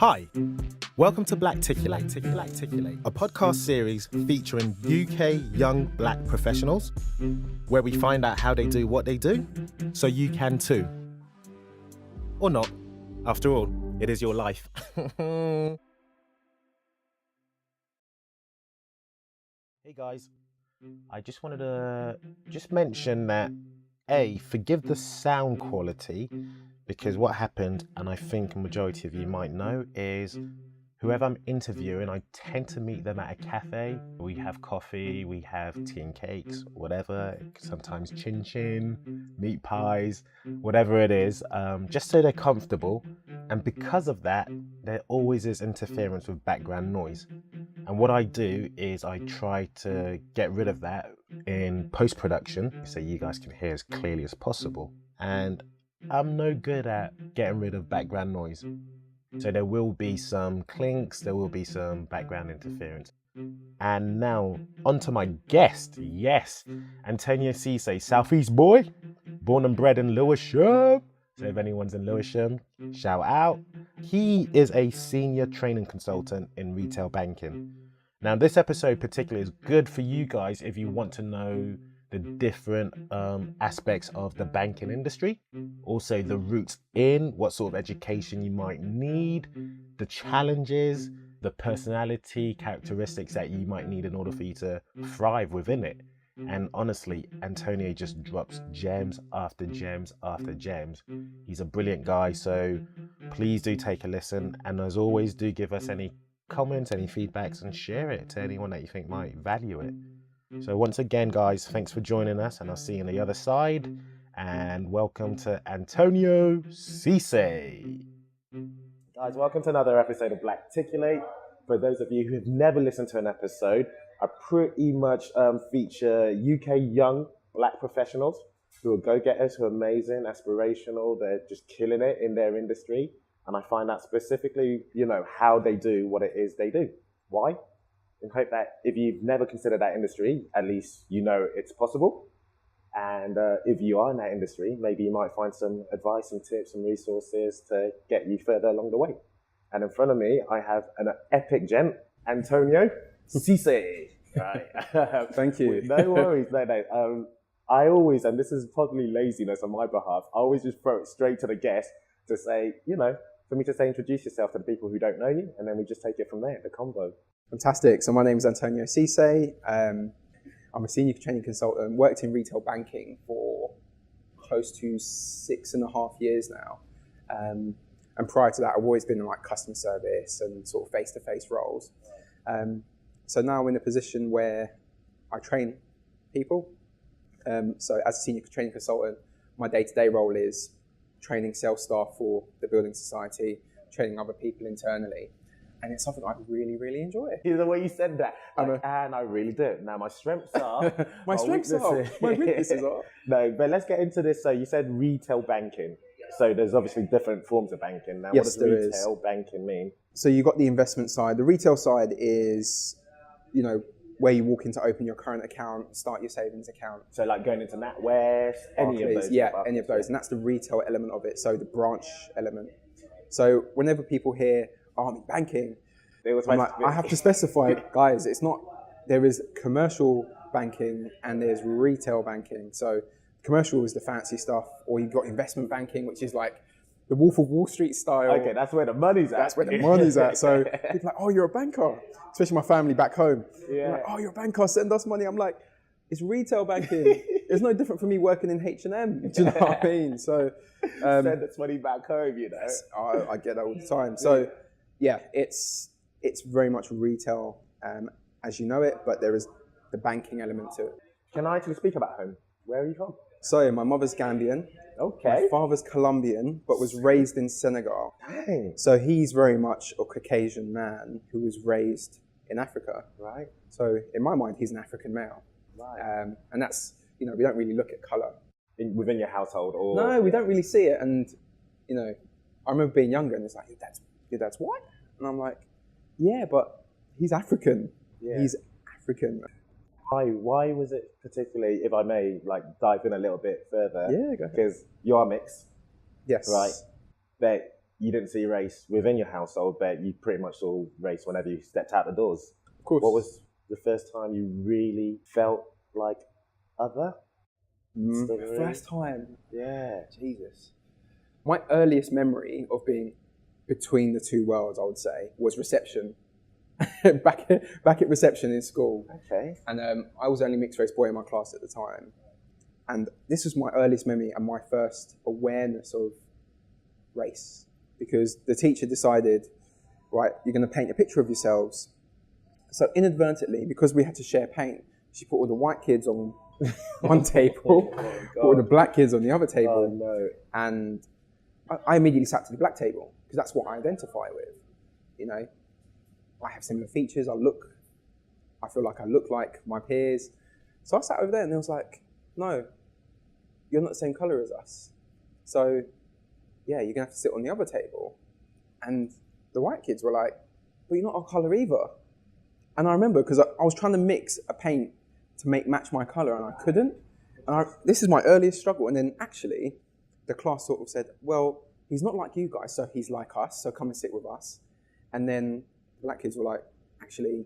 Hi, welcome to Blacticulate, a podcast series featuring UK young black professionals, where we find out how they do what they do, so you can too. Or not. After all, it is your life. Hey guys, I just wanted to mention that forgive the sound quality, because what happened, and I think a majority of you might know, is whoever I'm interviewing, I tend to meet them at a cafe. We have coffee, we have tea and cakes, whatever, sometimes chin chin, meat pies, whatever it is, just so they're comfortable. And because of that, there always is interference with background noise. And what I do is I try to get rid of that in post-production, so you guys can hear as clearly as possible. And I'm no good at getting rid of background noise. So there will be some clinks, there will be some background interference. And now, onto my guest. Yes, Antonio Cisse, Southeast boy, born and bred in Lewisham. So if anyone's in Lewisham, shout out. He is a senior training consultant in retail banking. Now, this episode particularly is good for you guys if you want to know the different aspects of the banking industry, also the routes in, what sort of education you might need, the challenges, the personality characteristics that you might need in order for you to thrive within it. And honestly, Antonio just drops gems after gems after gems. He's a brilliant guy, so please do take a listen. And as always, do give us any comments, any feedbacks, and share it to anyone that you think might value it. So once again, guys, thanks for joining us, and I'll see you on the other side. And welcome to Antonio Cisse. Guys, welcome to another episode of Blacticulate. For those of you who have never listened to an episode, I pretty much feature UK young black professionals who are go-getters, who are amazing, aspirational, they're just killing it in their industry. And I find out specifically, how they do what it is they do. Why? And hope that if you've never considered that industry, at least you know it's possible. And if you are in that industry, maybe you might find some advice and tips and resources to get you further along the way. And in front of me, I have an epic gent, Antonio Cisse. Right. Thank you. No worries. No. I always, and this is probably laziness on my behalf, I always just throw it straight to the guest to say, for me to say, introduce yourself to the people who don't know you, and then we just take it from there, the convo. Fantastic. So my name is Antonio Cisse. I'm a senior training consultant, worked in retail banking for close to 6.5 years now. And prior to that, I've always been in like customer service and sort of face-to-face roles. So now I'm in a position where I train people. So as a senior training consultant, my day-to-day role is training sales staff for the building society, training other people internally. And it's something I really, really enjoy. The way you said that, and I really do. Now, my strengths are... my weaknesses are. No, but let's get into this. So you said retail banking. So there's obviously different forms of banking. Now, yes, what does retail banking mean? So you've got the investment side. The retail side is, where you walk in to open your current account, start your savings account. So like going into NatWest, any of those? Yeah, any of those. And that's the retail element of it, so the branch element. So whenever people hear, I'm in banking, I have to specify, guys, it's not, there is commercial banking and there's retail banking. So commercial is the fancy stuff, or you've got investment banking, which is like the Wolf of Wall Street style. Okay, that's where the money's at. That's where the money's at. So people are like, oh, you're a banker. Especially my family back home. Yeah. Like, oh, you're a banker, send us money. I'm like, it's retail banking. It's no different from me working in H&M. Do you know what I mean? So send us money back home, I get that all the time. So yeah, it's very much retail as you know it, but there is the banking element to it. Can I actually speak about home? Where are you from? So my mother's Gambian. Okay. My father's Colombian, but was raised in Senegal. Dang. So he's very much a Caucasian man who was raised in Africa. Right. So in my mind, he's an African male. Right. And that's, we don't really look at colour. Within your household? Or No, we don't really see it. And, I remember being younger and it's like, your dad's white? And I'm like, yeah, but he's African. Yeah. He's African. Why was it particularly, if I may, dive in a little bit further? Yeah, go ahead. Because you are mixed. Yes. Right. That you didn't see race within your household, but you pretty much saw race whenever you stepped out the doors. Of course. What was the first time you really felt like other? First time? Yeah. Jesus. My earliest memory of being between the two worlds, I would say, was reception. back at reception in school. Okay. And I was the only mixed race boy in my class at the time. And this was my earliest memory and my first awareness of race. Because the teacher decided, right, you're going to paint a picture of yourselves. So inadvertently, because we had to share paint, she put all the white kids on one table, put all the black kids on the other table. Oh, no. And I immediately sat to the black table because that's what I identify with. You know, I have similar features. I feel like I look like my peers. So I sat over there and it was like, no, you're not the same color as us. So yeah, you're gonna have to sit on the other table. And the white kids were like, but you're not our color either. And I remember because I was trying to mix a paint to match my color and I couldn't. And this is my earliest struggle. And then actually the class sort of said, well, he's not like you guys, so he's like us, so come and sit with us. And then the black kids were like, actually,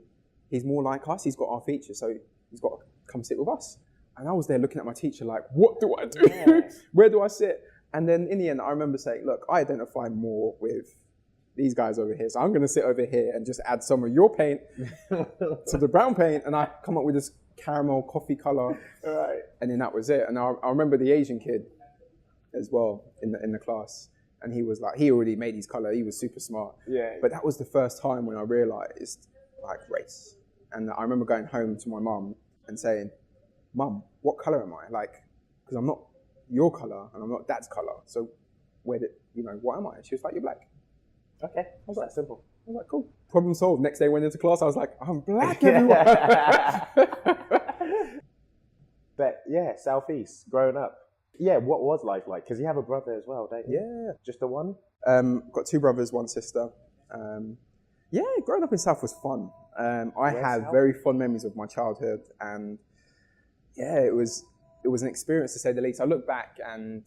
he's more like us, he's got our features, so he's got to come sit with us. And I was there looking at my teacher like, what do I do? Yeah. Where do I sit? And then in the end, I remember saying, look, I identify more with these guys over here, so I'm going to sit over here and just add some of your paint to the brown paint, and I come up with this caramel coffee color. Right. And then that was it. And I remember the Asian kid as well in the class. And he was like, he already made his color. He was super smart. Yeah. But that was the first time when I realized like race. And I remember going home to my mum and saying, Mum, what color am I? Like, because I'm not your color and I'm not Dad's color. So what am I? She was like, you're black. Okay. I was like, simple. I was like, cool. Problem solved. Next day I went into class. I was like, I'm black, everyone. But yeah, Southeast, growing up. Yeah, what was life like? Because you have a brother as well, don't you? Yeah. Just the one? Got two brothers, one sister. Yeah, growing up in South was fun. I have very fond memories of my childhood, and yeah, it was an experience to say the least. I look back and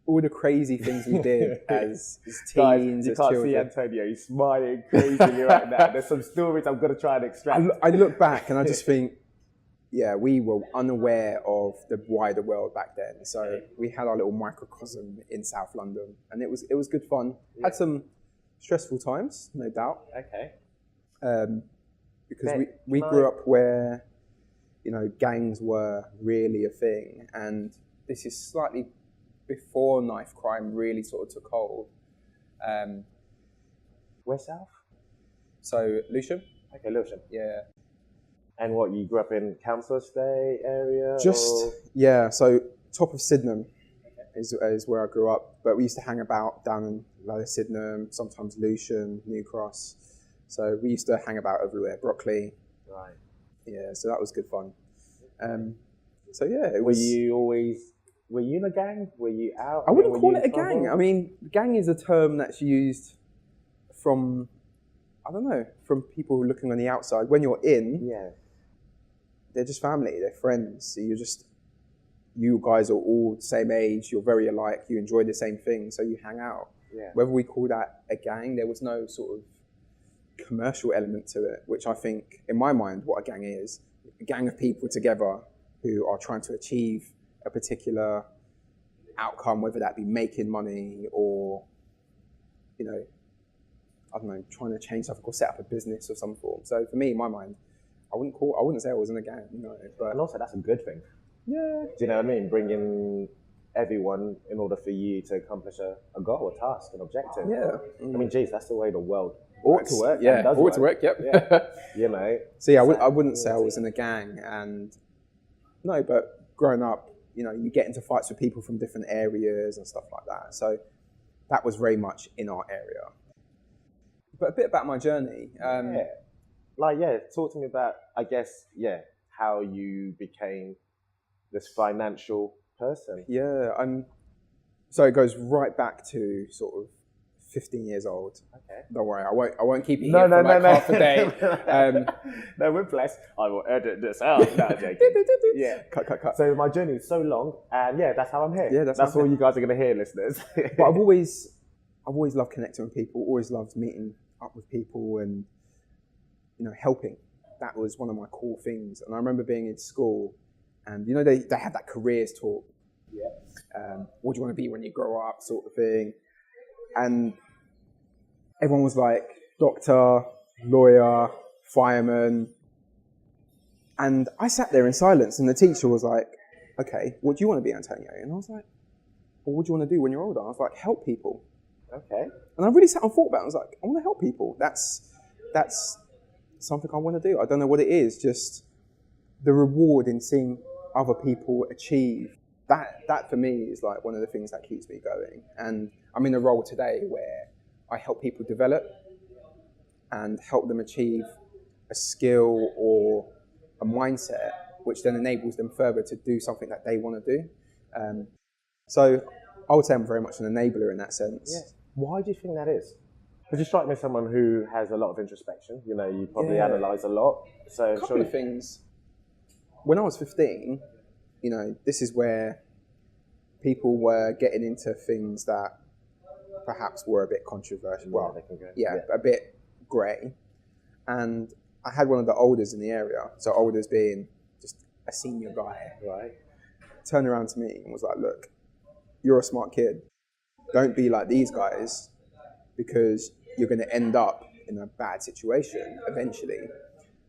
all the crazy things we did as teens, Guys, you as can't children. see Antonio, he's smiling crazily right now. There's some stories I'm going to try and extract. I look back and I just think, yeah, we were unaware of the wider world back then. So we had our little microcosm in South London, and it was good fun. Yeah. Had some stressful times, no doubt. Okay. Because we grew up where, gangs were really a thing, and this is slightly before knife crime really sort of took hold. Where South? So Lewisham. Okay, Lewisham. Yeah. And what, you grew up in Council Estate area? Yeah, so top of Sydenham is where I grew up, but we used to hang about down in Lower Sydenham, sometimes Lewisham, New Cross. So we used to hang about everywhere, Brockley. Right. Yeah, so that was good fun. So yeah, it was... Were you in a gang? Were you out? I wouldn't call it a gang. I mean, gang is a term that's used from people who are looking on the outside. When you're in, they're just family, they're friends. So you guys are all the same age, you're very alike, you enjoy the same thing, so you hang out. Yeah. Whether we call that a gang, there was no sort of commercial element to it, which I think, in my mind, what a gang is, a gang of people together who are trying to achieve a particular outcome, whether that be making money or, trying to change something or set up a business of some form. So for me, in my mind, I wouldn't say I was in a gang, but... And also that's a good thing. Yeah. Do you know what I mean? Bringing everyone in order for you to accomplish a goal, a task, an objective. Yeah. I mean, geez, that's the way the world ought to work. Yeah, ought to work, yep. Yeah. So yeah, I wouldn't say I was in a gang, and no, but growing up, you get into fights with people from different areas and stuff like that. So that was very much in our area. But a bit about my journey. Talk to me about, I guess, how you became this financial person. Yeah, so it goes right back to sort of 15 years old. Okay. Don't worry, I won't keep you here for half a day. No, we're blessed. I will edit this out. No, joking. Yeah. Cut. So my journey is so long, and that's how I'm here. Yeah, that's all you guys are going to hear, listeners. But I've always I've always loved connecting with people, always loved meeting up with people and, helping. That was one of my core things. And I remember being in school and, they had that careers talk. Yeah. What do you want to be when you grow up sort of thing. And everyone was like, doctor, lawyer, fireman. And I sat there in silence and the teacher was like, okay, what do you want to be, Antonio? And I was like, well, what do you want to do when you're older? I was like, help people. Okay. And I really sat and thought about it. I was like, I want to help people. That's something I want to do. I don't know what it is, just the reward in seeing other people achieve. That for me is like one of the things that keeps me going. And I'm in a role today where I help people develop and help them achieve a skill or a mindset, which then enables them further to do something that they want to do. So I would say I'm very much an enabler in that sense. Yes. Why do you think that is? Because you strike me as someone who has a lot of introspection. You probably analyse a lot. So a couple of things. When I was 15, this is where people were getting into things that perhaps were a bit controversial. Well, they can go. A bit grey. And I had one of the elders in the area, so elders being just a senior guy, right? Turned around to me and was like, look, you're a smart kid. Don't be like these guys because you're going to end up in a bad situation eventually.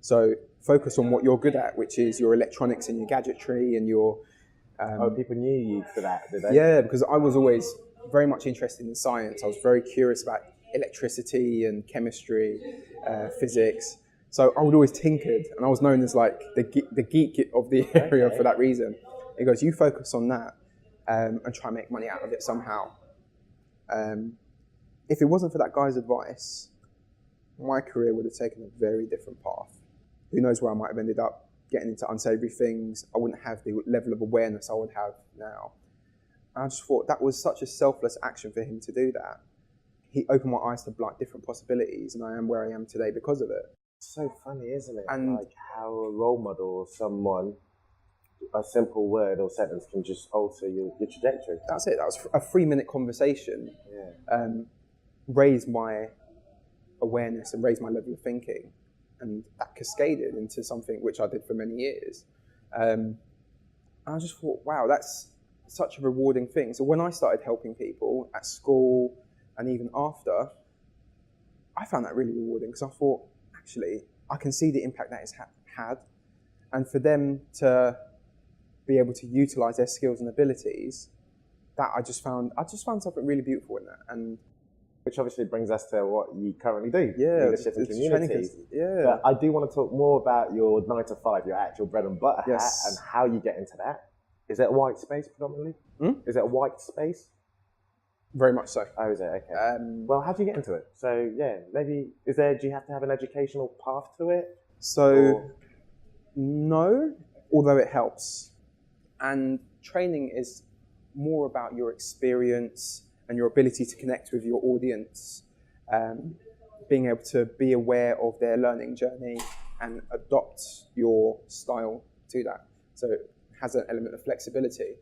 So focus on what you're good at, which is your electronics and your gadgetry and your... people knew you for that, did they? Yeah, because I was always very much interested in science. I was very curious about electricity and chemistry, physics. So I would always tinkered, and I was known as like the geek of the area for that reason. He goes, you focus on that and try and make money out of it somehow. If it wasn't for that guy's advice, my career would have taken a very different path. Who knows where I might have ended up getting into unsavory things. I wouldn't have the level of awareness I would have now. And I just thought that was such a selfless action for him to do that. He opened my eyes to like different possibilities, and I am where I am today because of it. It's so funny, isn't it? And like how a role model or someone, a simple word or sentence can just alter your trajectory. That's it. That was a 3-minute conversation. Yeah. Raised my awareness and raised my level of thinking. And that cascaded into something which I did for many years. And I just thought, wow, that's such a rewarding thing. So when I started helping people at school and even after, I found that really rewarding because I thought, actually, I can see the impact that it's had. And for them to be able to utilize their skills and abilities, that I just found something really beautiful in that. And which obviously brings us to what you currently do, leadership in communities. Yeah. But I do want to talk more about your 9 to 5, your actual bread and butter hat, and how you get into that. Is it a white space predominantly? Is it a white space? Very much so. Oh, is it? Okay. Well, how do you get into it? So, maybe, do you have to have an educational path to it? So, no, although it helps. And training is more about your experience and your ability to connect with your audience, being able to be aware of their learning journey and adopt your style to that. So it has an element of flexibility.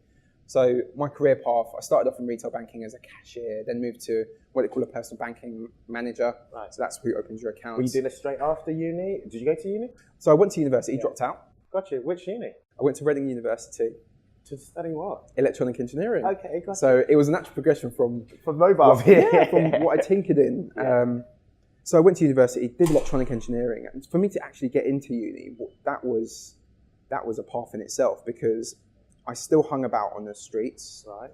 So my career path, I started off in retail banking as a cashier, then moved to what they call a personal banking manager. Right. So that's who opens your accounts. Were you doing it straight after uni? Did you go to uni? So I went to university, dropped out. Gotcha. Which uni? I went to Reading University. To study what? Electronic engineering. Okay, gotcha. So it was a natural progression from mobile. From what I tinkered in. Yeah. So I went to university, did electronic engineering, and for me to actually get into uni, that was a path in itself because I still hung about on the streets. Right.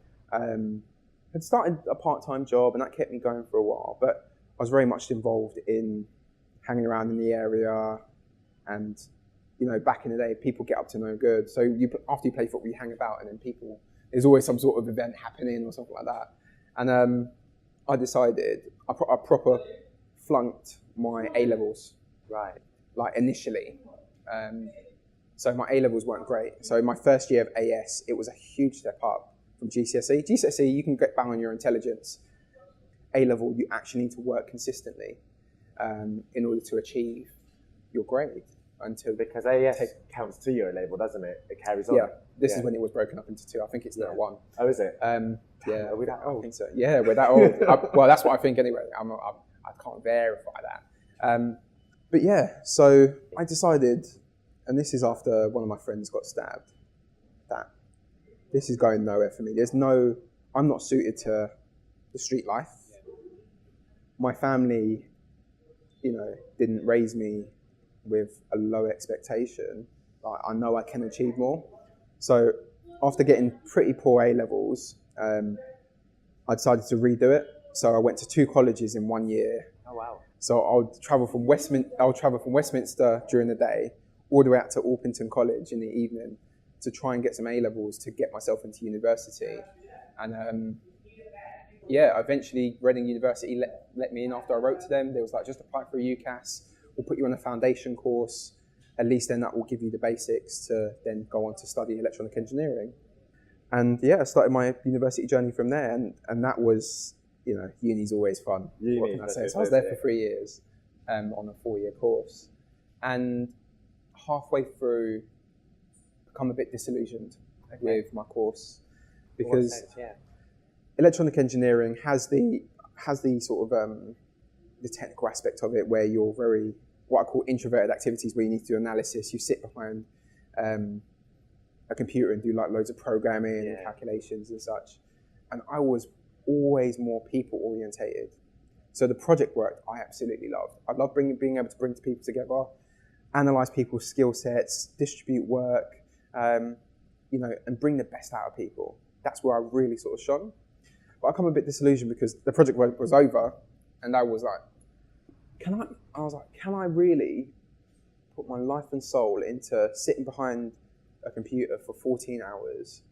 Had started a part-time job, and that kept me going for a while. But I was very much involved in hanging around in the area, and back in the day, people get up to no good. So after you play football, you hang about, and then there's always some sort of event happening or something like that. And I decided I proper flunked my A-levels. Right. Like initially. So my A-levels weren't great. So my first year of AS, it was a huge step up from GCSE. GCSE, you can get bang on your intelligence. A-level, you actually need to work consistently in order to achieve your grade. Because AS counts to your label, doesn't it? It carries on. Yeah, this is when it was broken up into 2. I think it's now 1. Oh, is it? Yeah, Are we that I old? think so. Yeah, we're that old. Well, that's what I think anyway. I can't verify that. But yeah, so I decided, and this is after one of my friends got stabbed, that this is going nowhere for me. I'm not suited to the street life. My family, didn't raise me with a low expectation. Like, I know I can achieve more. So after getting pretty poor A levels, I decided to redo it. So I went to 2 colleges in 1 year. Oh wow. So I'll travel from Westminster during the day, all the way out to Orpington College in the evening, to try and get some A levels to get myself into university. And eventually Reading University let me in after I wrote to them. They was like, just apply for a UCAS. We'll put you on a foundation course. At least then that will give you the basics to then go on to study electronic engineering. And I started my university journey from there. And that was, uni's always fun. What can I say? So I was there for 3 years on a 4-year course. And halfway through, become a bit disillusioned with my course, because electronic engineering has the sort of the technical aspect of it, where you're very, what I call introverted activities, where you need to do analysis. You sit behind a computer and do like loads of programming and calculations and such. And I was always more people orientated. So the project work I absolutely loved. I love being able to bring people together, analyze people's skill sets, distribute work, and bring the best out of people. That's where I really sort of shone. But I come a bit disillusioned because the project work was over, and I was like, can I really put my life and soul into sitting behind a computer for 14 hours,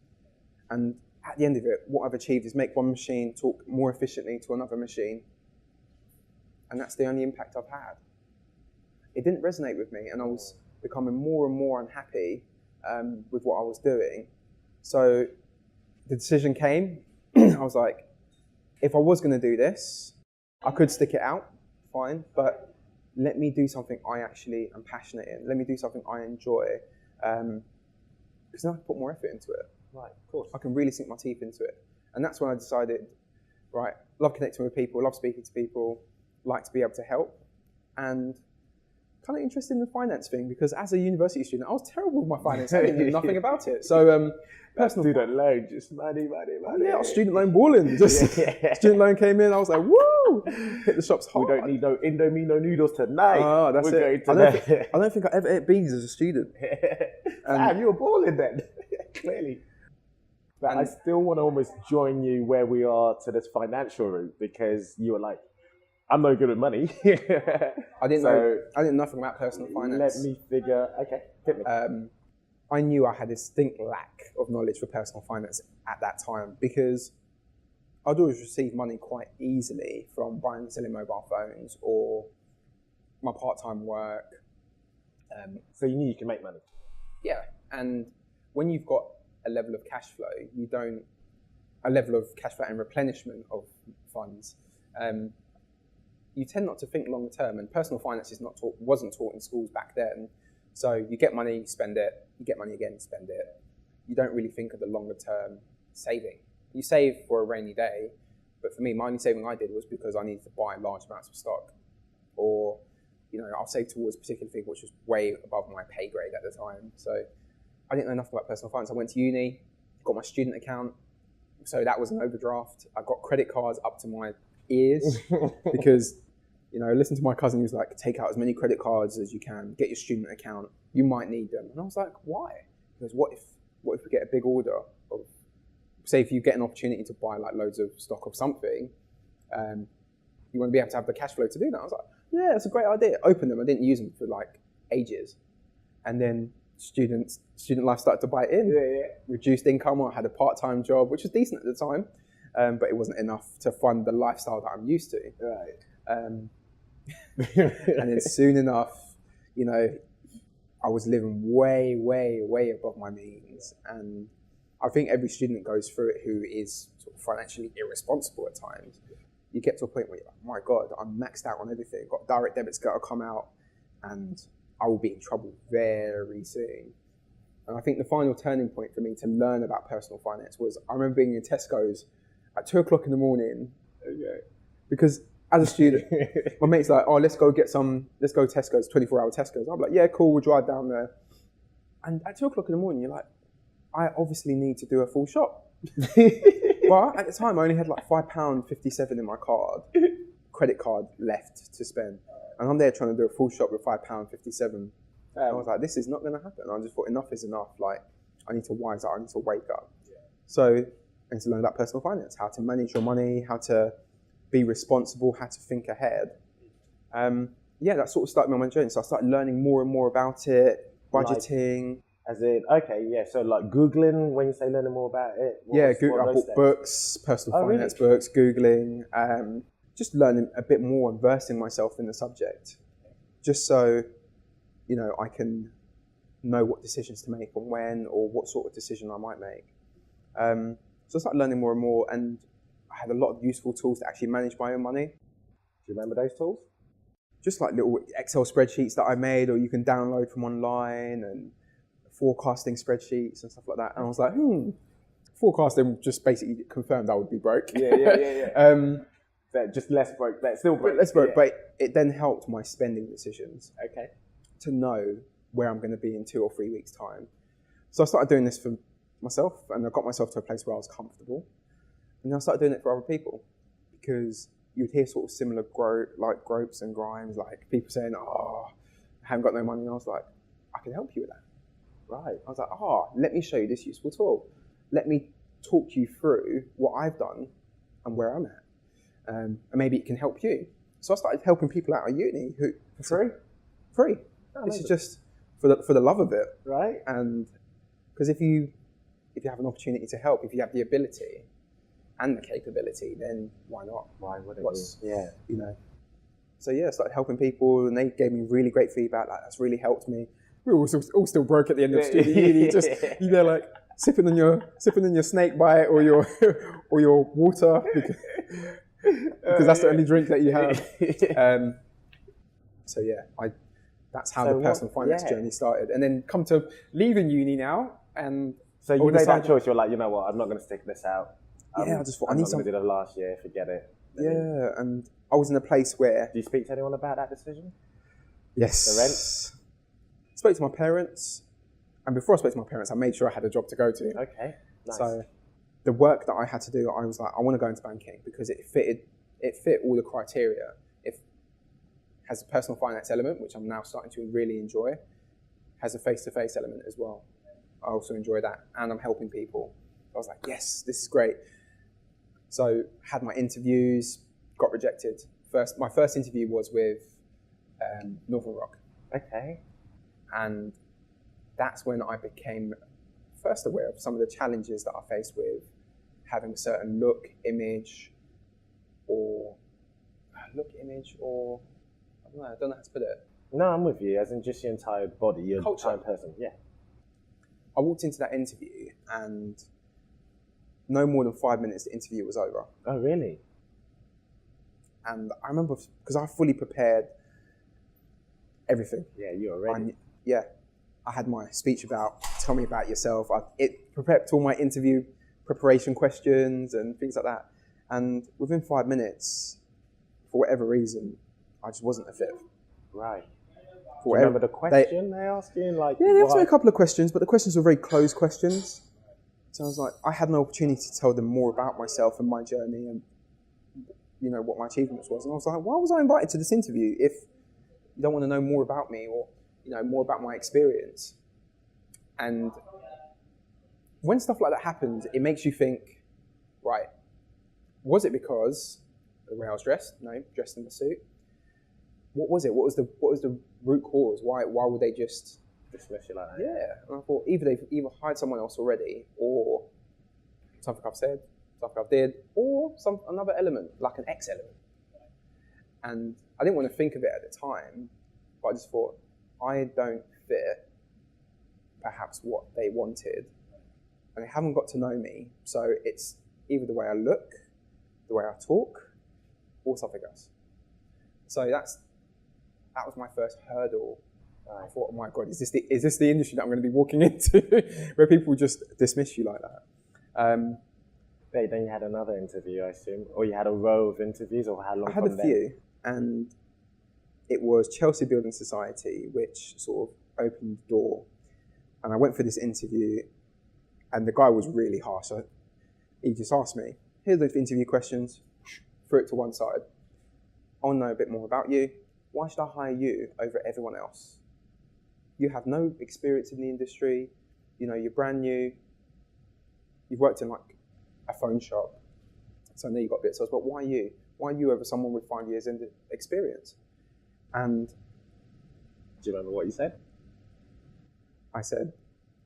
and at the end of it, what I've achieved is make one machine talk more efficiently to another machine, and that's the only impact I've had. It didn't resonate with me, and I was becoming more and more unhappy with what I was doing. So the decision came. I was like, if I was going to do this, I could stick it out, fine, but let me do something I actually am passionate in. Let me do something I enjoy, because then I can put more effort into it. Right, of course. I can really sink my teeth into it. And that's when I decided, right, love connecting with people, love speaking to people, like to be able to help, and kind of interested in the finance thing, because as a university student, I was terrible with my finance. I didn't know nothing about it. So personal student loan, just money. Yeah, I was student loan balling. Student loan came in, I was like, woo! Hit the shops hard. We don't need no Indomie, no noodles tonight. Oh, that's it. I don't think I ever ate beans as a student. Damn, you were balling then. Clearly. But I still want to almost join you where we are to this financial route, because you were like, I'm no good at money. I didn't know nothing about personal finance. Let me figure. Okay, hit me. I knew I had a distinct lack of knowledge for personal finance at that time, because I'd always receive money quite easily from buying and selling mobile phones or my part-time work. So you knew you could make money. Yeah, and when you've got a level of cash flow, a level of cash flow and replenishment of funds, you tend not to think long term, and personal finance wasn't taught in schools back then. So you get money, you spend it, you get money again, you spend it. You don't really think of the longer term saving. You save for a rainy day, but for me, my only saving I did was because I needed to buy large amounts of stock, or I'll save towards a particular thing which was way above my pay grade at the time. So I didn't know enough about personal finance. I went to uni, got my student account, so that was an overdraft. I got credit cards up to my ears because listen to my cousin, who's like, take out as many credit cards as you can, get your student account, you might need them. And I was like, why? Because what if we get a big order of, say if you get an opportunity to buy like loads of stock of something, you want to be able to have the cash flow to do that. I was like, yeah, that's a great idea. Open them. I didn't use them for like ages. And then student life started to bite in. Yeah. Reduced income. I had a part-time job, which was decent at the time, but it wasn't enough to fund the lifestyle that I'm used to. Right. And then soon enough, I was living way, way, way above my means. And I think every student goes through it who is sort of financially irresponsible at times. You get to a point where you're like, my God, I'm maxed out on everything. Got direct debits got to come out, and I will be in trouble very soon. And I think the final turning point for me to learn about personal finance was, I remember being in Tesco's, at 2:00 in the morning. Okay. Because as a student, my mate's like, oh, let's go Tesco's, 24-hour Tesco's. I'm like, yeah, cool, we'll drive down there. And at 2:00 in the morning, you're like, I obviously need to do a full shop. But at the time, I only had like £5.57 in my credit card left to spend. And I'm there trying to do a full shop with £5.57. I was like, this is not going to happen. I just thought enough is enough. Like, I need to wise up, I need to wake up. Yeah. So I need to learn about personal finance, how to manage your money, how to be responsible, how to think ahead. That sort of started me on my journey. So I started learning more and more about it, budgeting. As in, okay, yeah, so like Googling, when you say learning more about it? I bought books, personal finance books, Googling, just learning a bit more and versing myself in the subject, just so, I can know what decisions to make and when, or what sort of decision I might make. So I started learning more and more, and I had a lot of useful tools to actually manage my own money. Do you remember those tools? Just like little Excel spreadsheets that I made, or you can download from online, and forecasting spreadsheets and stuff like that. And I was like, forecasting just basically confirmed I would be broke. Yeah. Just less broke, but still broke. Less broke, but it then helped my spending decisions. Okay. To know where I'm going to be in 2 or 3 weeks' time. So I started doing this for myself, and I got myself to a place where I was comfortable. And then I started doing it for other people, because you'd hear sort of similar gropes and grinds, like people saying, I haven't got no money. And I was like, I can help you with that. Right. I was like, let me show you this useful tool. Let me talk you through what I've done and where I'm at. And maybe it can help you. So I started helping people out of uni for free. This is just for the love of it. Right. And because if you have an opportunity to help, if you have the ability and the capability, then why not? Why wouldn't you? Yeah. So I started helping people, and they gave me really great feedback. Like, that's really helped me. We were all still broke at the end of student uni. Just like sipping on your snake bite or your water because that's the only drink that you have. That's how the personal finance journey started. And then come to leaving uni now, and so you made that choice. You're like, you know what, I'm not going to stick this out. I just thought I'm not going to do the last year. Forget it. And I was in a place where. Do you speak to anyone about that decision? Yes. The rent. Spoke to my parents, and before I spoke to my parents, I made sure I had a job to go to. Okay, nice. So the work that I had to do, I was like, I want to go into banking because it fit all the criteria. It has a personal finance element, which I'm now starting to really enjoy. Has a face-to-face element as well. I also enjoy that, and I'm helping people. I was like, yes, this is great. So had my interviews, got rejected. My first interview was with Northern Rock. Okay. And that's when I became first aware of some of the challenges that I faced with having a certain look, image, or I don't know how to put it. No, I'm with you, as in just your entire body, your entire person, yeah. I walked into that interview, and no more than 5 minutes the interview was over. Oh, really? And I remember, because I fully prepared everything. Yeah, you were ready. I had my speech about, tell me about yourself. It prepared all my interview preparation questions and things like that. And within 5 minutes, for whatever reason, I just wasn't a fit. Right. Do you remember the question they asked you? They asked me a couple of questions, but the questions were very closed questions. So I was like, I had no opportunity to tell them more about myself and my journey and, what my achievements was. And I was like, why was I invited to this interview if you don't want to know more about me or, more about my experience? And when stuff like that happens, it makes you think, right, was it because of the way I was dressed? No, dressed in the suit. What was it? What was the root cause? Why would they just dismiss you like that? Yeah. And I thought either they've hired someone else already, or something I've said, something I've did, or another element, like an X element. And I didn't want to think of it at the time, but I just thought, I don't fit perhaps what they wanted, and they haven't got to know me, so it's either the way I look, the way I talk, or something else. So that was my first hurdle. I thought, oh my God, is this the industry that I'm going to be walking into, where people just dismiss you like that? Wait, then you had another interview, I assume, or you had a row of interviews, or how long? I had a few, and it was Chelsea Building Society, which sort of opened the door. And I went for this interview, and the guy was really harsh. So he just asked me, "Here's the interview questions," threw it to one side. "I want to know a bit more about you. Why should I hire you over everyone else? You have no experience in the industry. You know, you're brand new. You've worked in like a phone shop, so I know you've got a bit of sales, but why you? Why you over someone with 5 years in experience?" And do you remember what you said? I said,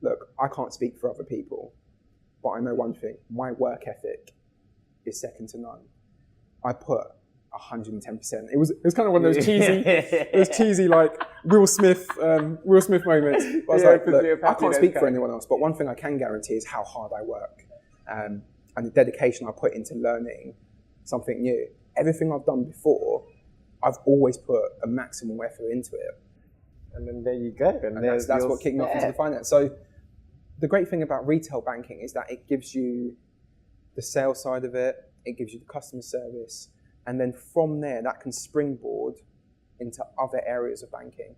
"Look, I can't speak for other people, but I know one thing. My work ethic is second to none. I put 110%. It was kind of one of those cheesy like Will Smith moments. But I was like, "Look, I can't speak for anyone else, but one thing I can guarantee is how hard I work and the dedication I put into learning something new. Everything I've done before, I've always put a maximum effort into it." And then there you go. And that's what kicked me off into the finance. So the great thing about retail banking is that it gives you the sales side of it, it gives you the customer service, and then from there, that can springboard into other areas of banking.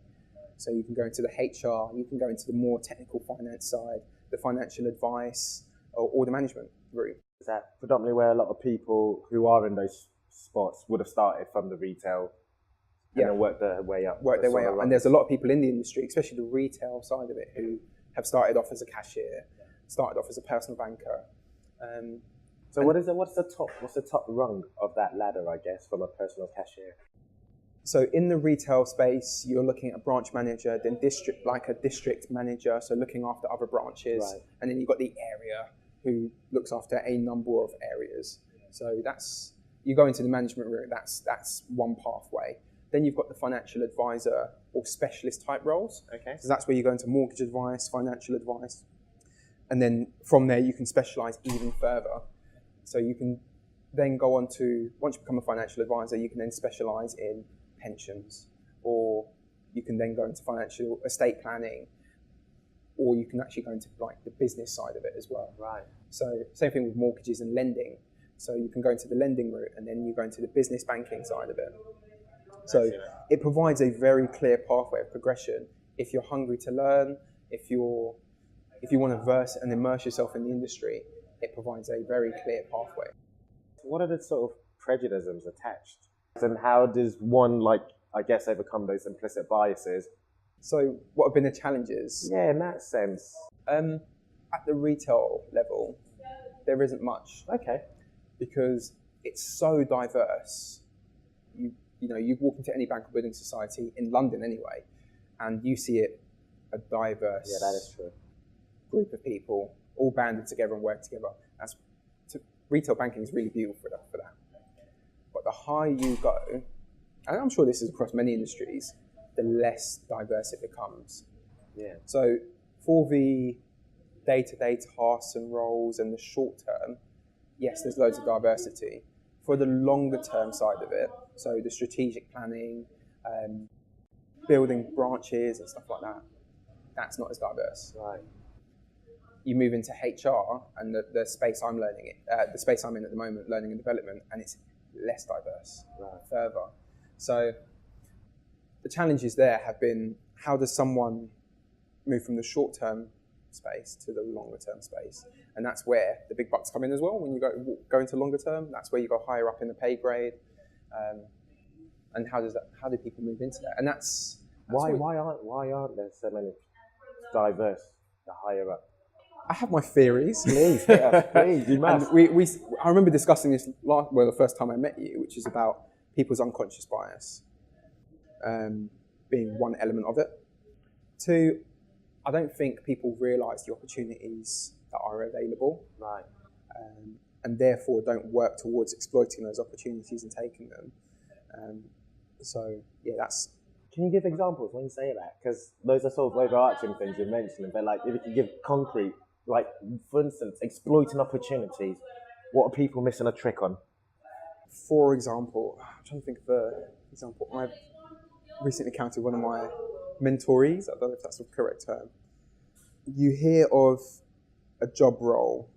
So you can go into the HR, you can go into the more technical finance side, the financial advice, or the management route. Is that predominantly where a lot of people who are in those spots would have started from the retail and then worked their way up? And there's a lot of people in the industry, especially the retail side of it, who have started off as a cashier, started off as a personal banker. So what's the top rung of that ladder, I guess, from a personal cashier? So in the retail space, you're looking at a branch manager, then a district manager, so looking after other branches, right. And then you've got the area who looks after a number of areas. So you go into the management route. That's one pathway. Then you've got the financial advisor or specialist type roles. Okay. So that's where you go into mortgage advice, financial advice, and then from there you can specialize even further. So you can then go on to, once you become a financial advisor, you can then specialize in pensions, or you can then go into financial estate planning, or you can actually go into like the business side of it as well. Right. So same thing with mortgages and lending. So you can go into the lending route, and then you go into the business banking side of it. So it provides a very clear pathway of progression. If you're hungry to learn, if you want to verse and immerse yourself in the industry, it provides a very clear pathway. What are the sort of prejudices attached? And how does one, overcome those implicit biases? So what have been the challenges? Yeah, in that sense. At the retail level, there isn't much. Okay. Because it's so diverse. You walk into any bank or building society, in London anyway, and you see a diverse that is true. Group of people all banded together and work together. Retail banking is really beautiful for that. But the higher you go, and I'm sure this is across many industries, the less diverse it becomes. Yeah. So for the day-to-day tasks and roles and the short term, yes, there's loads of diversity. For the longer term side of it, so the strategic planning, building branches and stuff like that, that's not as diverse. Right. You move into HR and the space I'm the space I'm in at the moment, learning and development, and it's less diverse, further. So the challenges there have been, how does someone move from the short-term space to the longer-term space? And that's where the big bucks come in as well. When you go into longer-term, that's where you go higher up in the pay grade. And how do people move into that? And that's why aren't there so many diverse the higher up? I have my theories. Please, you must. And I remember discussing this the first time I met you, which is about people's unconscious bias being one element of it. Two, I don't think people realise the opportunities that are available, right, and therefore don't work towards exploiting those opportunities and taking them. That's. Can you give examples when you say that? Because those are sort of overarching things you're mentioning, but if you can give concrete, for instance, exploiting opportunities, what are people missing a trick on? For example, I'm trying to think of an example. I've recently encountered one of my mentorees. I don't know if that's the correct term. You hear of a job role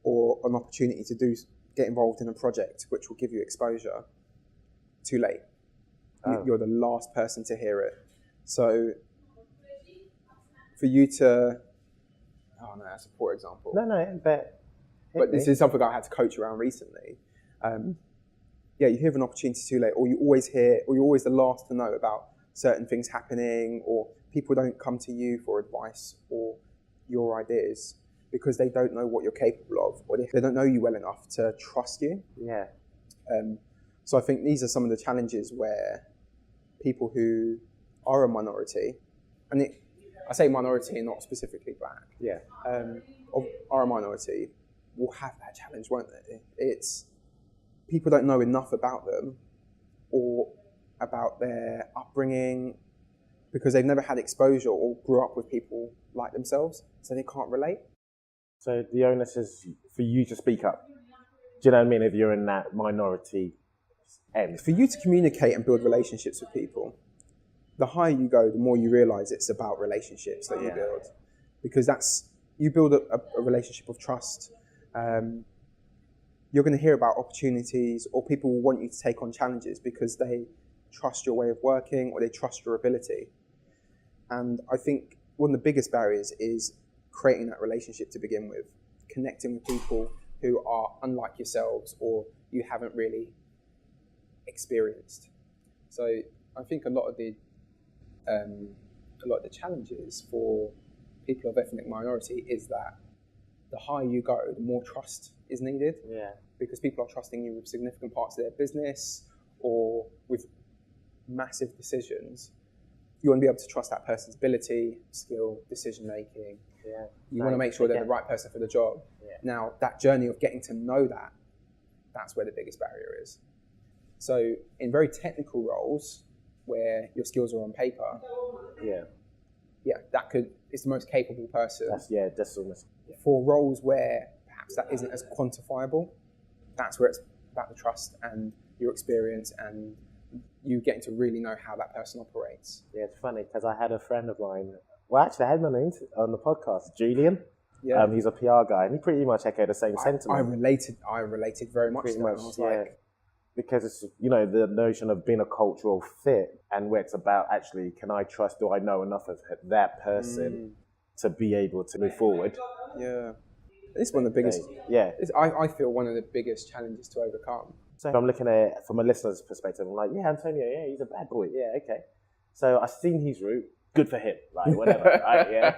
or an opportunity to get involved in a project which will give you exposure, too late. You're the last person to hear it. So for you to, oh no, that's a poor example. No, but this is something I had to coach around recently. You hear of an opportunity too late, or you're always the last to know about certain things happening, or people don't come to you for advice or your ideas because they don't know what you're capable of, or they don't know you well enough to trust you. Yeah. So I think these are some of the challenges where people who are a minority, and I say minority and not specifically black, are a minority, will have that challenge, won't they? It's people don't know enough about them or about their upbringing because they've never had exposure or grew up with people like themselves, so they can't relate. So the onus is for you to speak up. Do you know what I mean? If you're in that minority end. For you to communicate and build relationships with people, the higher you go, the more you realise it's about relationships that you build. Because you build a relationship of trust. You're going to hear about opportunities, or people will want you to take on challenges because they trust your way of working or they trust your ability. And I think one of the biggest barriers is creating that relationship to begin with, connecting with people who are unlike yourselves or you haven't really experienced. So I think a lot of the challenges for people of ethnic minority is that the higher you go, the more trust is needed. Yeah. Because people are trusting you with significant parts of their business or with massive decisions. You want to be able to trust that person's ability, skill, decision making. Yeah. You want to make sure they're the right person for the job. Yeah. Now, that journey of getting to know that's where the biggest barrier is. So in very technical roles where your skills are on paper, it's the most capable person. That's almost. Yeah. For roles where perhaps that isn't as quantifiable, that's where it's about the trust and your experience and you getting to really know how that person operates. Yeah, it's funny because I had a friend of mine. Well, actually, I had my name on the podcast, Julian. Yeah. He's a PR guy, and he pretty much echoed the same sentiment. I related very much. Pretty much, because it's the notion of being a cultural fit, and where it's about actually, can I trust? Do I know enough of that person to be able to move forward? Yeah, it's one of the biggest. I feel one of the biggest challenges to overcome. So if I'm looking at it from a listener's perspective, I'm like, Antonio, he's a bad boy. Yeah, okay. So I've seen his route. Good for him. Like, whatever. Right? Yeah.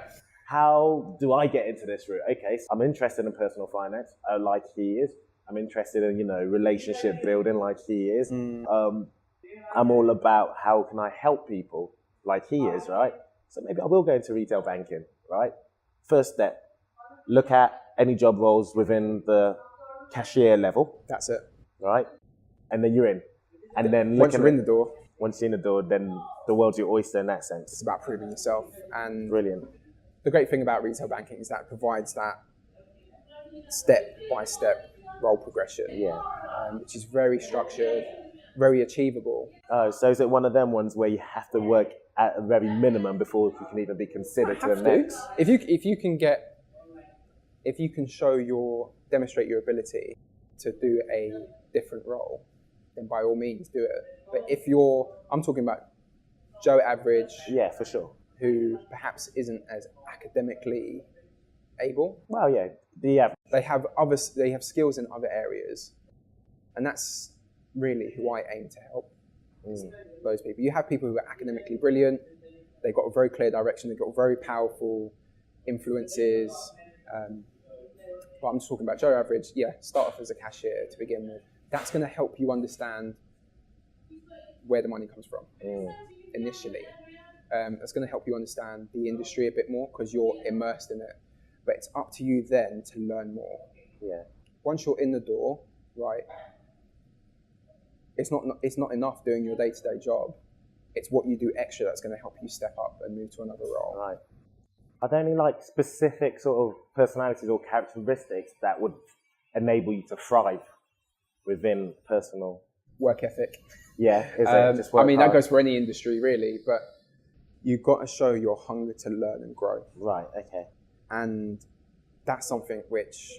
How do I get into this route? Okay, so I'm interested in personal finance, like he is. I'm interested in, relationship building like he is. I'm all about how can I help people like he is, right? So maybe I will go into retail banking, right? First step, look at any job roles within the cashier level. That's it. Right? And then you're in. And then once you're in the door, then the world's your oyster in that sense. It's about proving yourself. And brilliant. The great thing about retail banking is that it provides that step-by-step role progression, which is very structured, very achievable. Oh, so is it one of them ones where you have to work at a very minimum before you can even be considered to the next? If you can demonstrate your ability to do a different role, then by all means do it. But I'm talking about Joe Average. Yeah, for sure. Who perhaps isn't as academically able. Well, they have skills in other areas, and that's really who I aim to help. Those people. You have people who are academically brilliant. They've got a very clear direction. They've got very powerful influences. But I'm just talking about Joe Average. Start off as a cashier to begin with. That's going to help you understand where the money comes from initially. That's going to help you understand the industry a bit more because you're immersed in it. But it's up to you then to learn more. Yeah. Once you're in the door, right, it's not enough doing your day-to-day job. It's what you do extra that's going to help you step up and move to another role. Right. Are there any specific sort of personalities or characteristics that would enable you to thrive within personal work ethic? Yeah, is it just work hard? That goes for any industry really, but you've got to show your hunger to learn and grow. Right. Okay. And that's something which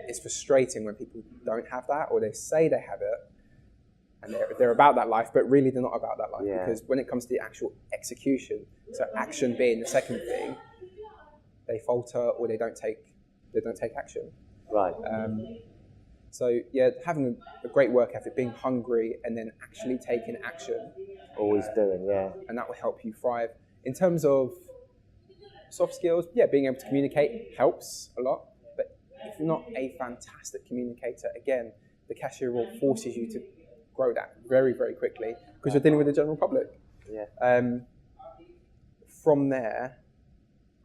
is frustrating when people don't have that, or they say they have it and they're about that life, but really they're not about that life. Because when it comes to the actual execution, so action being the second thing, they falter or they don't take action. Right. So yeah, having a great work ethic, being hungry, and then actually taking action. Always doing, and that will help you thrive. In terms of soft skills, being able to communicate helps a lot. But if you're not a fantastic communicator, again, the cashier role forces you to grow that very, very quickly because you're dealing with the general public. From there,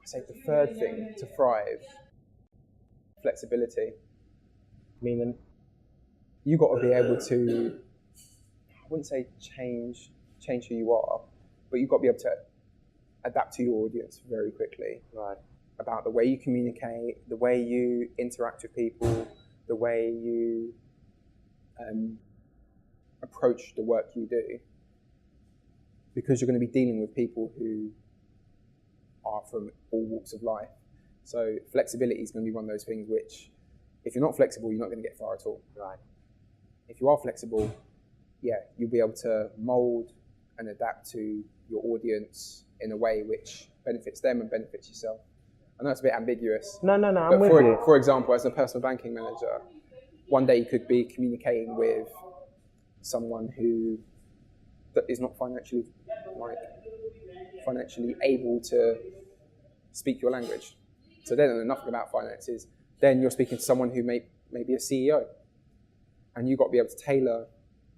I say the third thing to thrive, flexibility. Meaning, you got to be able to, I wouldn't say change who you are, but you've got to be able to adapt to your audience very quickly. Right. About the way you communicate, the way you interact with people, the way you approach the work you do. Because you're going to be dealing with people who are from all walks of life. So flexibility is going to be one of those things which, if you're not flexible, you're not going to get far at all. Right. If you are flexible, you'll be able to mold and adapt to your audience in a way which benefits them and benefits yourself. I know it's a bit ambiguous. No, I'm with you. For example, as a personal banking manager, one day you could be communicating with someone who is not financially able to speak your language. So they don't know nothing about finances. Then you're speaking to someone who may be a CEO. And you've got to be able to tailor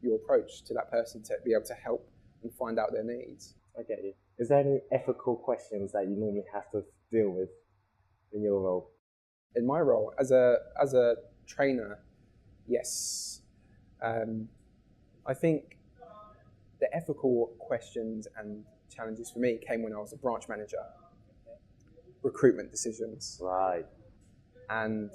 your approach to that person to be able to help and find out their needs. I get you. Is there any ethical questions that you normally have to deal with in your role? In my role, as a trainer, yes. I think the ethical questions and challenges for me came when I was a branch manager. Recruitment decisions. Right. And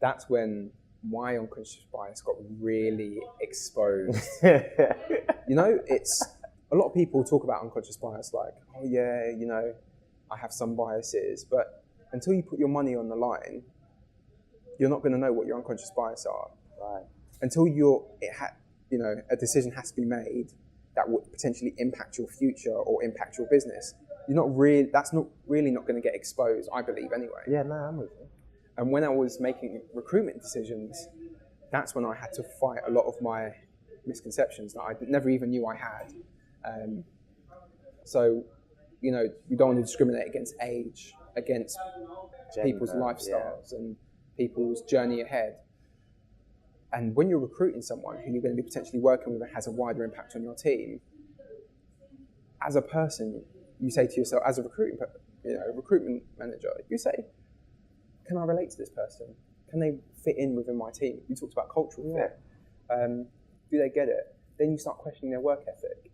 that's when my unconscious bias got really exposed. It's a lot of people talk about unconscious bias like, oh yeah, I have some biases, but until you put your money on the line, you're not going to know what your unconscious bias are. Right. Until a decision has to be made that would potentially impact your future or impact your business. That's not really going to get exposed, I believe, anyway. Yeah, no, I'm with you. And when I was making recruitment decisions, that's when I had to fight a lot of my misconceptions that I never even knew I had. So, you don't want to discriminate against age, against people's lifestyles and people's journey ahead. And when you're recruiting someone who you're going to be potentially working with that has a wider impact on your team, as a person, you say to yourself, as a recruitment manager, you say, can I relate to this person? Can they fit in within my team? You talked about cultural fit. Do they get it? Then you start questioning their work ethic.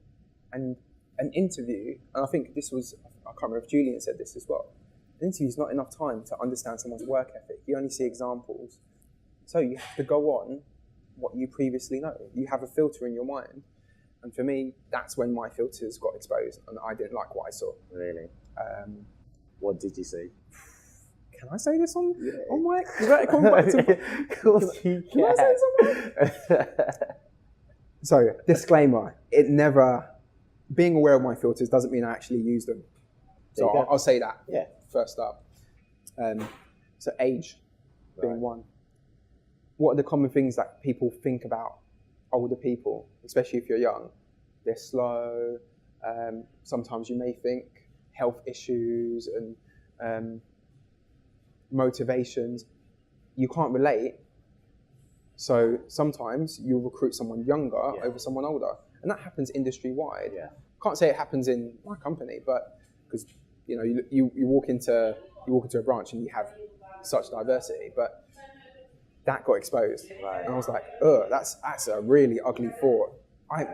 And an interview, and I think this was, I can't remember if Julian said this as well, an interview is not enough time to understand someone's work ethic. You only see examples. So you have to go on what you previously know. You have a filter in your mind. And for me, that's when my filters got exposed and I didn't like what I saw. Really? What did you see? Can I say this on mic? Is that coming back to Of course you can. Can I say this on mic? So, disclaimer, being aware of my filters doesn't mean I actually use them. So I'll say that first up. So age being one. What are the common things that people think about older people, especially if you're young? They're slow. Sometimes you may think health issues and motivations. You can't relate. So sometimes you'll recruit someone younger over someone older. And that happens industry-wide. Yeah. Can't say it happens in my company, but because you walk into a branch and you have such diversity, but that got exposed. Right. And I was like, that's a really ugly thought.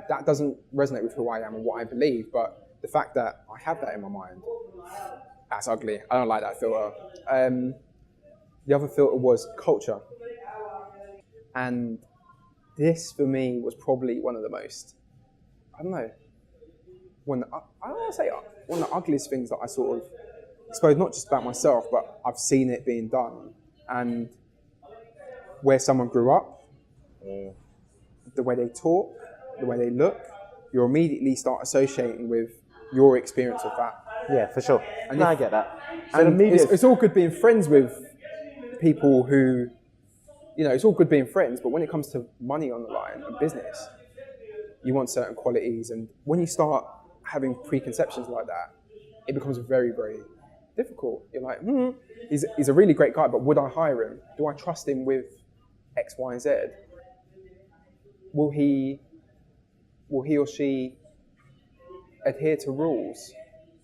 That doesn't resonate with who I am and what I believe, but the fact that I have that in my mind, that's ugly. I don't like that filter. The other filter was culture. And this for me was probably one of the most, one of the ugliest things that I sort of suppose not just about myself, but I've seen it being done, and where someone grew up, the way they talk, the way they look, you immediately start associating with your experience of that. Yeah, for sure. And I get that. So and the media, it's all good being friends with people who, it's all good being friends, but when it comes to money on the line and business, you want certain qualities. And when you start having preconceptions like that, it becomes very, very difficult. You're like, he's a really great guy, but would I hire him? Do I trust him with X, Y, and Z? Will he or she adhere to rules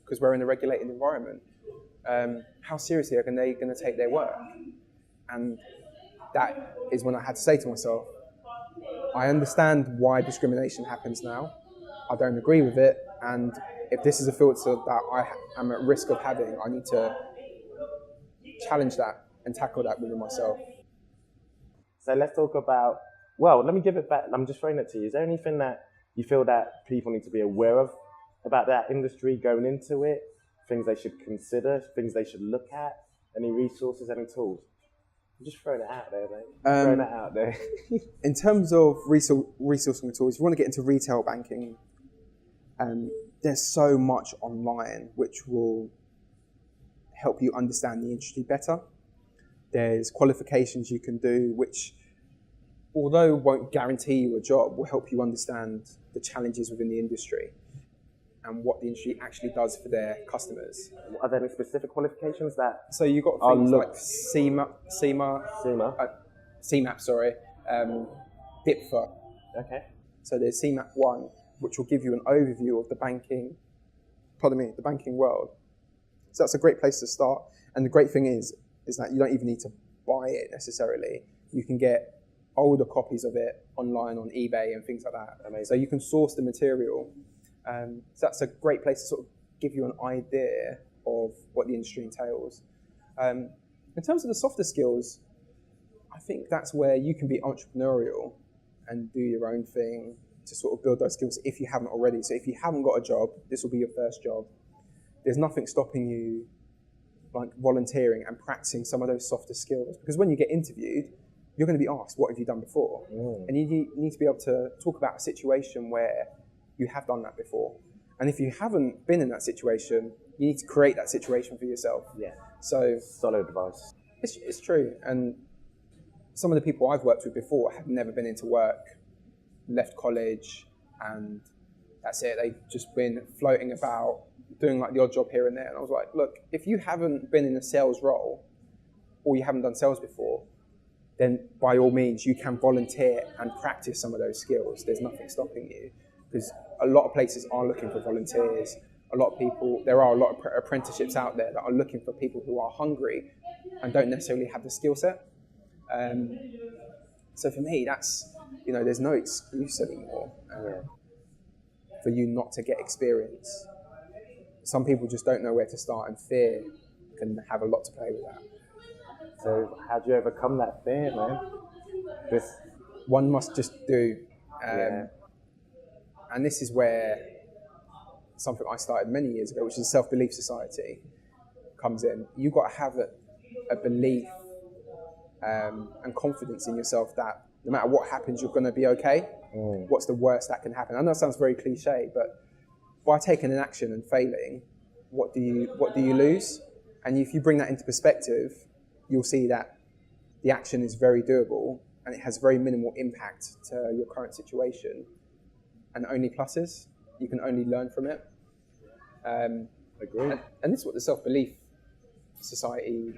because we're in a regulated environment? How seriously are they going to take their work? And that is when I had to say to myself, I understand why discrimination happens now. I don't agree with it. And if this is a filter that I am at risk of having, I need to challenge that and tackle that within myself. so let's talk about, well, let me give it back. I'm just throwing it to you. Is there anything that you feel that people need to be aware of about that industry going into it? Things they should consider, things they should look at, any resources, any tools? I'm just throwing it out there, mate. Throwing it out there. In terms of resourcing tools, if you want to get into retail banking, there's so much online which will help you understand the industry better. There's qualifications you can do which, although won't guarantee you a job, will help you understand the challenges within the industry and what the industry actually does for their customers. Are there any specific qualifications that? So you've got things like CMAP, BIPFA. Okay. So there's CMAP 1, which will give you an overview of the banking world. So that's a great place to start. And the great thing is that you don't even need to buy it necessarily. You can get older copies of it online on eBay and things like that. Amazing. So you can source the material. So that's a great place to sort of give you an idea of what the industry entails. In terms of the softer skills, I think that's where you can be entrepreneurial and do your own thing to sort of build those skills if you haven't already. So if you haven't got a job, this will be your first job. There's nothing stopping you like volunteering and practicing some of those softer skills, because when you get interviewed, you're going to be asked, what have you done before? And you need to be able to talk about a situation where you have done that before. And if you haven't been in that situation, you need to create that situation for yourself. Yeah. So solid advice. It's true. And some of the people I've worked with before have never been into work, left college, and that's it. They've just been floating about, doing like the odd job here and there. And I was like, look, if you haven't been in a sales role or you haven't done sales before, then by all means, you can volunteer and practice some of those skills. There's nothing stopping you, because a lot of places are looking for volunteers. There are a lot of apprenticeships out there that are looking for people who are hungry and don't necessarily have the skill set. So for me, that's, there's no excuse anymore for you not to get experience. Some people just don't know where to start, and fear can have a lot to play with that. So how do you overcome that fear, man? One must just do. And this is where something I started many years ago, which is a self-belief society, comes in. You've got to have a belief and confidence in yourself that no matter what happens, you're going to be okay. What's the worst that can happen? I know it sounds very cliche, but by taking an action and failing, what do you lose? And if you bring that into perspective, you'll see that the action is very doable and it has very minimal impact to your current situation, and only pluses. You can only learn from it. Agree. And this is what the self-belief society,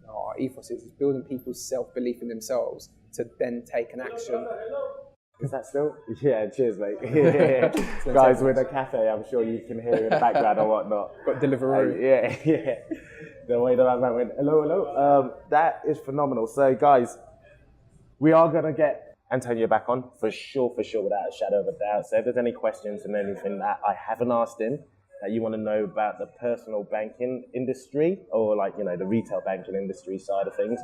our ethos is building people's self-belief in themselves to then take an action. Is that still? Yeah, cheers, mate. Yeah. Guys with a cafe, I'm sure you can hear in the background or whatnot. Got Deliveroo. Yeah. The way that I went, hello. That is phenomenal. So, guys, we are going to get Antonio back on, for sure, without a shadow of a doubt. So if there's any questions and anything that I haven't asked him that you want to know about the personal banking industry or the retail banking industry side of things,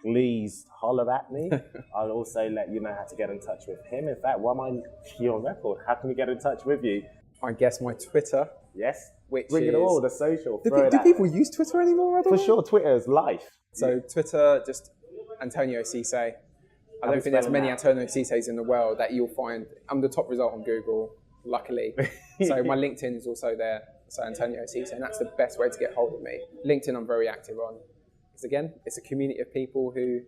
please holler at me. I'll also let you know how to get in touch with him. In fact, while you're on record, how can we get in touch with you? I guess my Twitter, Yes. which Bring it is... all, the social. Do people use Twitter anymore? I don't For know. sure, Twitter is life. So Twitter, just Antonio Cisse. I don't think there's many Antonio Cisses in the world that you'll find. I'm the top result on Google, luckily. So my LinkedIn is also there. So Antonio Cisse, and that's the best way to get hold of me. LinkedIn I'm very active on. Because again, it's a community of people who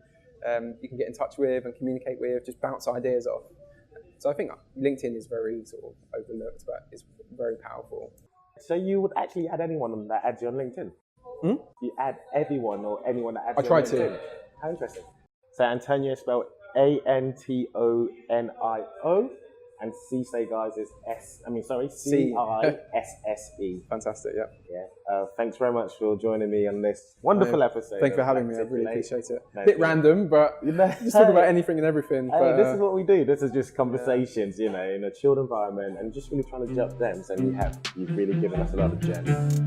you can get in touch with and communicate with, just bounce ideas off. So I think LinkedIn is very sort of overlooked, but it's very powerful. So you would actually add anyone that adds you on LinkedIn? You add everyone or anyone that adds you I on try LinkedIn? to. How interesting. So Antonio is spelled Antonio, and Cisse, guys, is Cisse. Fantastic, yeah. Yeah. Thanks very much for joining me on this wonderful episode. Thank you for having me. I really appreciate it. A bit random, but You know, just talk about anything and everything. Hey, but, this is what we do. This is just conversations, you know, in a chilled environment, and just really trying to jump gems. And you've really given us a lot of gems.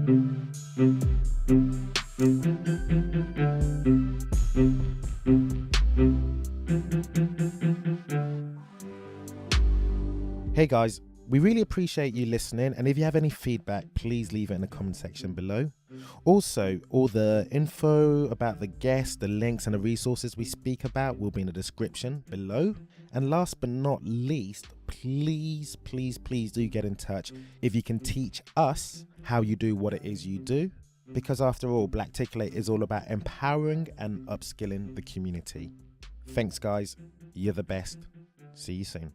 Hey guys, we really appreciate you listening, and if you have any feedback, please leave it in the comment section below. Also, all the info about the guests, the links and the resources we speak about will be in the description below. And last but not least, please do get in touch if you can teach us how you do what it is you do. Because after all, Blacticulate is all about empowering and upskilling the community. Thanks guys, you're the best. See you soon.